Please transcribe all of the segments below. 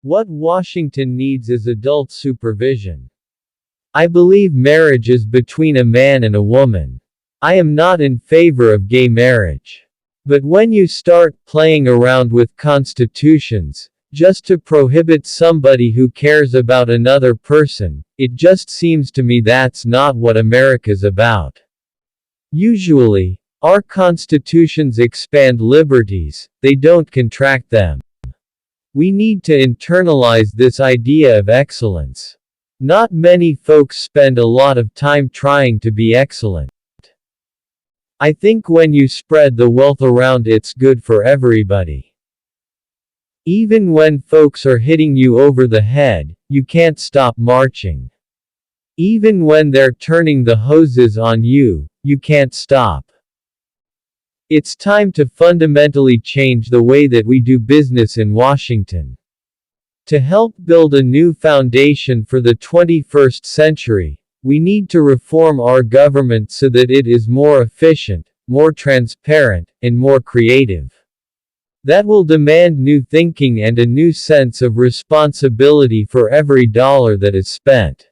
What Washington needs is adult supervision. I believe marriage is between a man and a woman. I am not in favor of gay marriage. But when you start playing around with constitutions, just to prohibit somebody who cares about another person, it just seems to me that's not what America's about. Usually, our constitutions expand liberties, they don't contract them. We need to internalize this idea of excellence. Not many folks spend a lot of time trying to be excellent. I think when you spread the wealth around, it's good for everybody. Even when folks are hitting you over the head, you can't stop marching. Even when they're turning the hoses on you, you can't stop. It's time to fundamentally change the way that we do business in Washington. To help build a new foundation for the 21st century, we need to reform our government so that it is more efficient, more transparent, and more creative. That will demand new thinking and a new sense of responsibility for every dollar that is spent.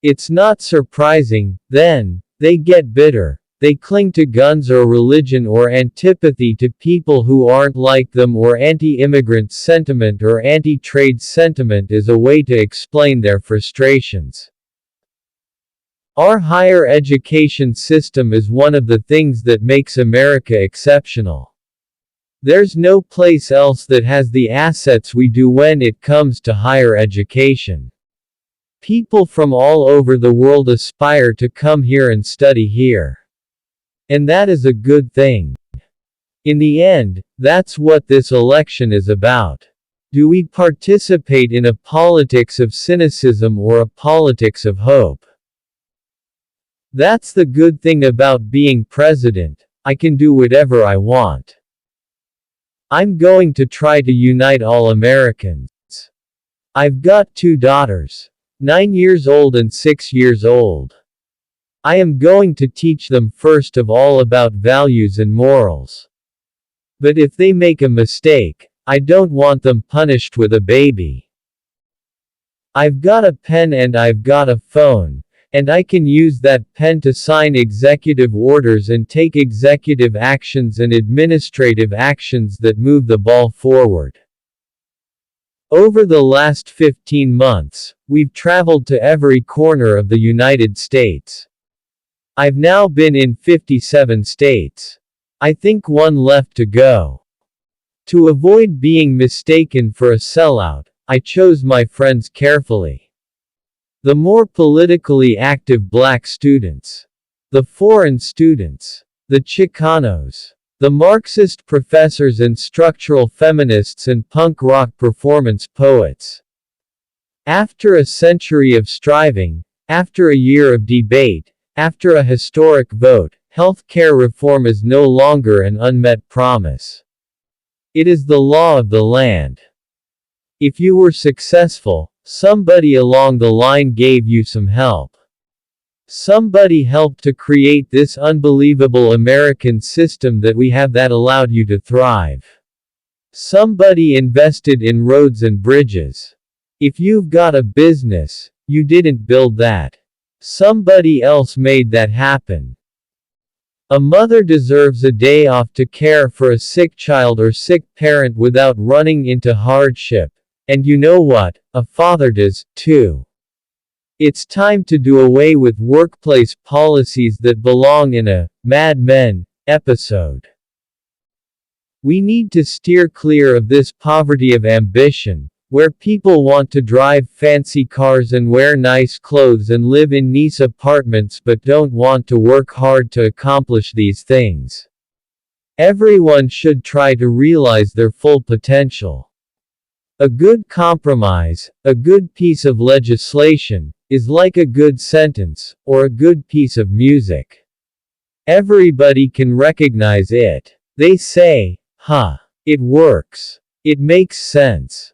It's not surprising, then, they get bitter. They cling to guns or religion or antipathy to people who aren't like them, or anti-immigrant sentiment or anti-trade sentiment is a way to explain their frustrations. Our higher education system is one of the things that makes America exceptional. There's no place else that has the assets we do when it comes to higher education. People from all over the world aspire to come here and study here. And that is a good thing. In the end, that's what this election is about. Do we participate in a politics of cynicism or a politics of hope? That's the good thing about being president. I can do whatever I want. I'm going to try to unite all Americans. I've got 2 daughters, 9 years old and 6 years old. I am going to teach them first of all about values and morals. But if they make a mistake, I don't want them punished with a baby. I've got a pen and I've got a phone, and I can use that pen to sign executive orders and take executive actions and administrative actions that move the ball forward. Over the last 15 months, we've traveled to every corner of the United States. I've now been in 57 states. I think one left to go. To avoid being mistaken for a sellout, I chose my friends carefully. The more politically active black students. The foreign students. The Chicanos. The Marxist professors and structural feminists and punk rock performance poets. After a century of striving, after a year of debate, after a historic vote, health care reform is no longer an unmet promise. It is the law of the land. If you were successful, somebody along the line gave you some help. Somebody helped to create this unbelievable American system that we have that allowed you to thrive. Somebody invested in roads and bridges. If you've got a business, you didn't build that. Somebody else made that happen. A mother deserves a day off to care for a sick child or sick parent without running into hardship. And you know what? A father does, too. It's time to do away with workplace policies that belong in a Mad Men episode. We need to steer clear of this poverty of ambition, where people want to drive fancy cars and wear nice clothes and live in nice apartments but don't want to work hard to accomplish these things. Everyone should try to realize their full potential. A good compromise, a good piece of legislation, is like a good sentence, or a good piece of music. Everybody can recognize it. They say, huh, it works. It makes sense.